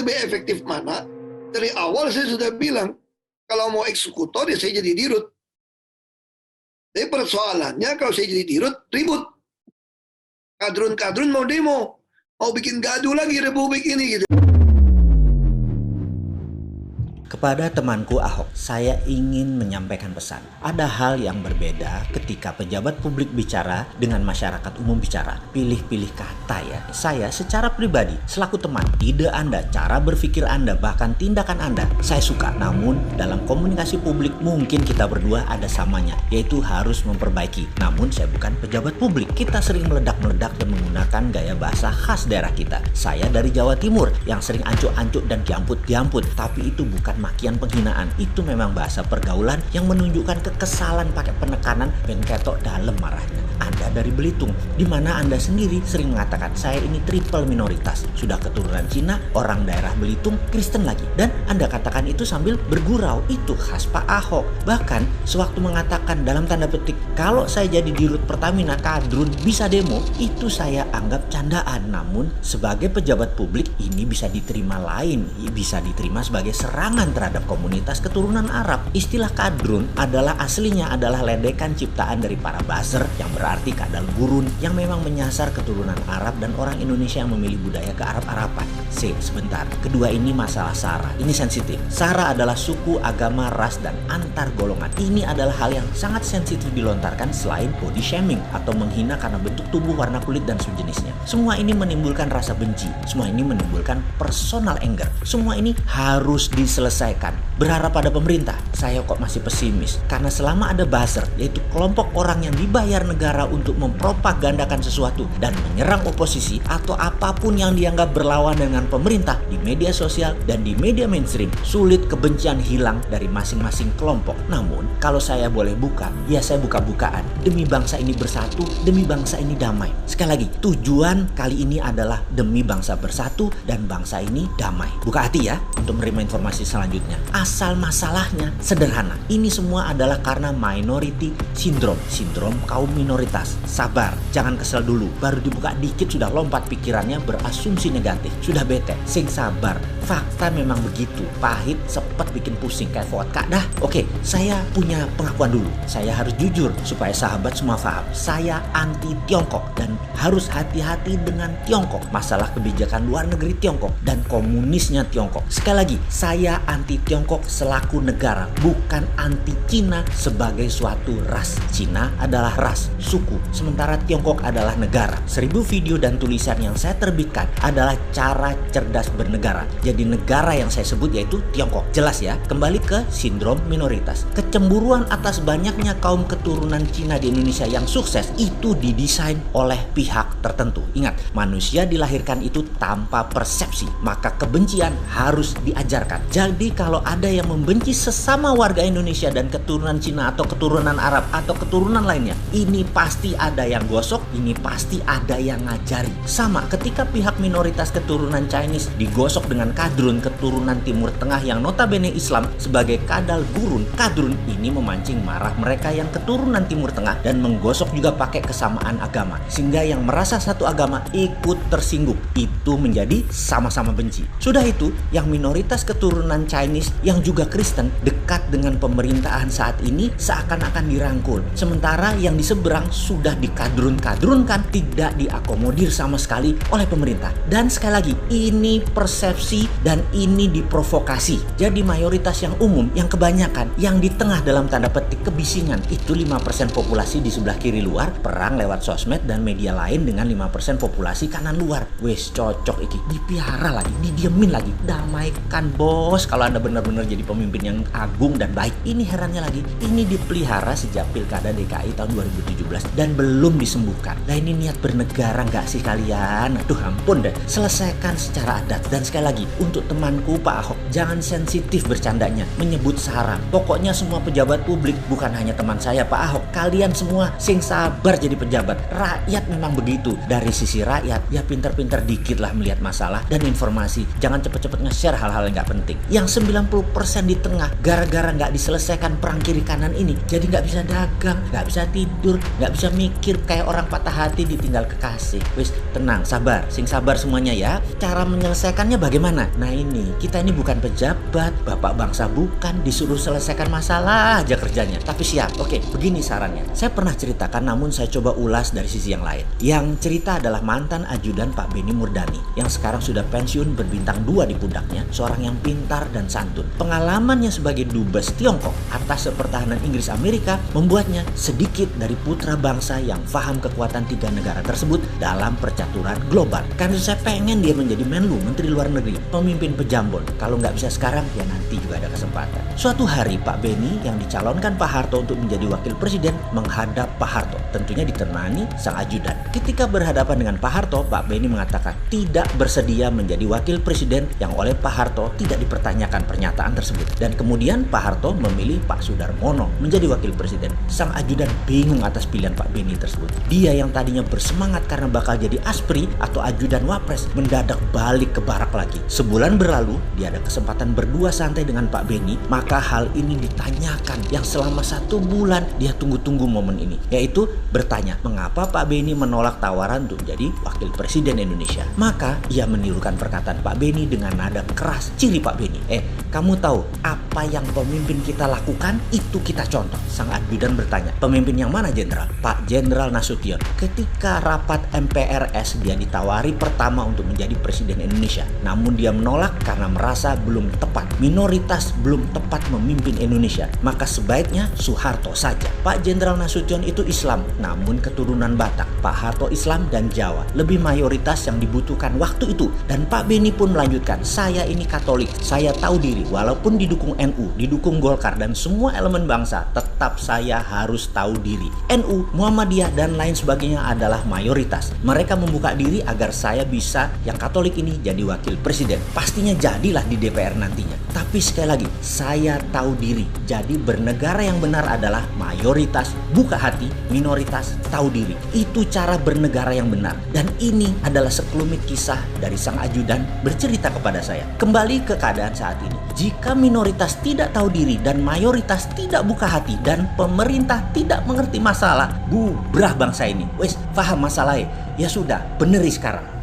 lebih efektif mana? Dari awal saya sudah bilang, kalau mau eksekutor ya saya jadi dirut. Tapi persoalannya kalau saya jadi dirut, ribut. Kadrun-kadrun mau demo, mau bikin gaduh lagi republik ini gitu. Kepada temanku Ahok, saya ingin menyampaikan pesan. Ada hal yang berbeda ketika pejabat publik bicara dengan masyarakat umum bicara. Pilih-pilih kata ya. Saya secara pribadi, selaku teman, ide Anda, cara berpikir Anda, bahkan tindakan Anda, saya suka. Namun, dalam komunikasi publik mungkin kita berdua ada samanya, yaitu harus memperbaiki. Namun, saya bukan pejabat publik. Kita sering meledak-meledak dan menggunakan gaya bahasa khas daerah kita. Saya dari Jawa Timur yang sering ancuk-ancuk dan diamput-diamput. Tapi itu bukan makian penghinaan, itu memang bahasa pergaulan yang menunjukkan kekesalan pakai penekanan dan ketok dalam marahnya. Anda dari Belitung, di mana Anda sendiri sering mengatakan saya ini triple minoritas, sudah keturunan Cina, orang daerah Belitung, Kristen lagi, dan Anda katakan itu sambil bergurau. Itu khas Pak Ahok. Bahkan sewaktu mengatakan dalam tanda petik, kalau saya jadi dirut Pertamina kadrun bisa demo, itu saya anggap candaan. Namun sebagai pejabat publik ini bisa diterima lain, bisa diterima sebagai serangan terhadap komunitas keturunan Arab. Istilah kadrun adalah aslinya adalah ledekan ciptaan dari para buzzer yang berarti kadal gurun yang memang menyasar keturunan Arab dan orang Indonesia yang memilih budaya ke Arab-Araban. Sebentar. Kedua ini masalah SARA. Ini sensitif. SARA adalah suku, agama, ras, dan antar golongan. Ini adalah hal yang sangat sensitif dilontarkan selain body shaming atau menghina karena bentuk tubuh, warna kulit, dan sejenisnya. Semua ini menimbulkan rasa benci. Semua ini menimbulkan personal anger. Semua ini harus diselesaikan. Berharap pada pemerintah, saya kok masih pesimis. Karena selama ada buzzer, yaitu kelompok orang yang dibayar negara untuk mempropagandakan sesuatu dan menyerang oposisi atau apapun yang dianggap berlawan dengan pemerintah di media sosial dan di media mainstream, sulit kebencian hilang dari masing-masing kelompok. Namun, kalau saya boleh buka, ya saya buka-bukaan. Demi bangsa ini bersatu, demi bangsa ini damai. Sekali lagi, tujuan kali ini adalah demi bangsa bersatu dan bangsa ini damai. Buka hati ya untuk menerima informasi selanjutnya. Asal masalahnya sederhana. Ini semua adalah karena minority syndrome, sindrom kaum minoritas. Sabar, jangan kesel dulu. Baru dibuka dikit sudah lompat pikirannya berasumsi negatif. Sudah bete, sing sabar. Fakta memang begitu. Pahit, sepet, bikin pusing kayak vodka dah. Oke, saya punya pengakuan dulu. Saya harus jujur supaya sahabat semua paham. Saya anti Tiongkok dan harus hati-hati dengan Tiongkok. Masalah kebijakan luar negeri Tiongkok dan komunisnya Tiongkok. Sekali lagi, saya anti Tiongkok selaku negara, bukan anti Cina sebagai suatu ras. Cina adalah ras, suku, sementara Tiongkok adalah negara. 1000 video dan tulisan yang saya terbitkan adalah cara cerdas bernegara. Jadi negara yang saya sebut yaitu Tiongkok. Jelas ya? Kembali ke sindrom minoritas. Kecemburuan atas banyaknya kaum keturunan Cina di Indonesia yang sukses itu didesain oleh pihak tertentu. Ingat, manusia dilahirkan itu tanpa persepsi, maka kebencian harus diajarkan. Jadi kalau ada yang membenci sesama warga Indonesia dan keturunan Cina atau keturunan Arab atau keturunan lainnya, ini pasti ada yang gosok, ini pasti ada yang ngajari. Sama ketika pihak minoritas keturunan Chinese digosok dengan kadrun keturunan Timur Tengah yang notabene Islam sebagai kadal gurun, kadrun ini memancing marah mereka yang keturunan Timur Tengah dan menggosok juga pakai kesamaan agama, sehingga yang merasa satu agama ikut tersinggung. Itu menjadi sama-sama benci. Sudah itu, yang minoritas keturunan Chinese yang juga Kristen dekat dengan pemerintahan saat ini seakan-akan dirangkul, sementara yang di seberang sudah dikadrun-kadrunkan, tidak diakomodir sama sekali oleh pemerintah. Dan sekali lagi, ini persepsi dan ini diprovokasi. Jadi mayoritas yang umum, yang kebanyakan, yang di tengah dalam tanda petik kebisingan, itu 5% populasi di sebelah kiri luar, perang lewat sosmed dan media lain dengan 5% populasi kanan luar. Wes cocok iki, dipiara lagi, didiemin lagi, damaikan bos kalau Anda benar-benar jadi pemimpin yang agung dan baik. Ini herannya lagi, ini dipelihara sejak Pilkada DKI tahun 2017 dan belum disembuhkan. Nah ini niat bernegara nggak sih kalian? Aduh ampun deh, selesaikan secara adat. Dan sekali lagi, untuk temanku Pak Ahok, jangan sensitif bercandanya, menyebut SARA. Pokoknya semua pejabat publik, bukan hanya teman saya Pak Ahok, kalian semua sing sabar jadi pejabat. Rakyat memang begitu. Dari sisi rakyat, ya pinter-pinter dikit lah melihat masalah dan informasi. Jangan cepet-cepet nge-share hal-hal yang nggak penting. Yang 90% di tengah, gara-gara nggak diselesaikan perang kiri kanan ini, jadi nggak bisa dagang, nggak bisa tidur, nggak bisa mikir, kayak orang patah hati ditinggal kekasih. Wis tenang, sabar, sing sabar semuanya ya. cara menyelesaikannya bagaimana? Nah ini, kita ini bukan pejabat, bapak bangsa bukan, disuruh selesaikan masalah aja kerjanya. Tapi siap, oke, begini sarannya. Saya pernah ceritakan namun saya coba ulas dari sisi yang lain. Yang cerita adalah mantan ajudan Pak Benny Murdani yang sekarang sudah pensiun berbintang 2 di pundaknya, seorang yang pintar dan santun. Pengalamannya sebagai dubes Tiongkok atas pertahanan Inggris Amerika membuatnya sedikit dari putra bangsa yang paham kekuatan 3 negara tersebut dalam percaturan global. Karena saya pengen dia menjadi Menlu, Menteri Luar Negeri, pemimpin pejambon. Kalau nggak bisa sekarang, ya nanti juga ada kesempatan. Suatu hari Pak Benny yang dicalonkan Pak Harto untuk menjadi wakil presiden menghadap Pak Harto, tentunya ditemani sang ajudan. Ketika berhadapan dengan Pak Harto, Pak Benny mengatakan tidak bersedia menjadi wakil presiden yang oleh Pak Harto tidak dipertanyakan pernyataan tersebut. Dan kemudian Pak Harto memilih Pak Sudarmono menjadi wakil presiden. Sang ajudan bingung atas pilihan Pak Benny tersebut. Dia yang tadinya bersemangat karena bakal jadi aspri atau ajudan wapres mendadak balik ke barak lagi. Sebulan berlalu, dia ada kesempatan berdua santai dengan Pak Benny, maka hal ini ditanyakan yang selama 1 bulan dia tunggu-tunggu momen ini, yaitu bertanya mengapa Pak Benny menolak tawaran untuk menjadi wakil presiden Indonesia. Maka ia menirukan perkataan Pak Benny dengan nada keras, ciri Pak Benny. Kamu tahu apa yang pemimpin kita lakukan? Itu kita contoh. Sang ajudan bertanya, pemimpin yang mana jenderal? Pak Jenderal Nasution. Ketika rapat MPRS dia ditawari pertama untuk menjadi presiden Indonesia, namun dia menolak karena merasa belum tepat, minoritas belum tepat memimpin Indonesia. Maka sebaiknya Soeharto saja. Pak Jenderal Nasution itu Islam, namun keturunan Batak. Pak Harto Islam dan Jawa, lebih mayoritas yang dibutuhkan waktu itu. Dan Pak Benny pun melanjutkan, saya ini Katolik, saya tahu diri, walaupun didukung NU, didukung Golkar dan semua elemen bangsa, tetap saya harus tahu diri. NU, Muhammadiyah dan lain sebagainya adalah mayoritas. Mereka membuka diri agar saya bisa yang Katolik ini jadi wakil presiden. Pastinya jadilah di DPR nantinya. Tapi sekali lagi, saya tahu diri. Jadi bernegara yang benar adalah mayoritas buka hati, minoritas tahu diri. Itu cara bernegara yang benar. Dan ini adalah sekelumit kisah dari sang ajudan bercerita kepada saya. Kembali ke keadaan saat ini. Jika minoritas tidak tahu diri dan mayoritas tidak buka hati dan pemerintah tidak mengerti masalah, bubrah bangsa ini. Wes, paham masalahnya? Ya sudah, beneri sekarang.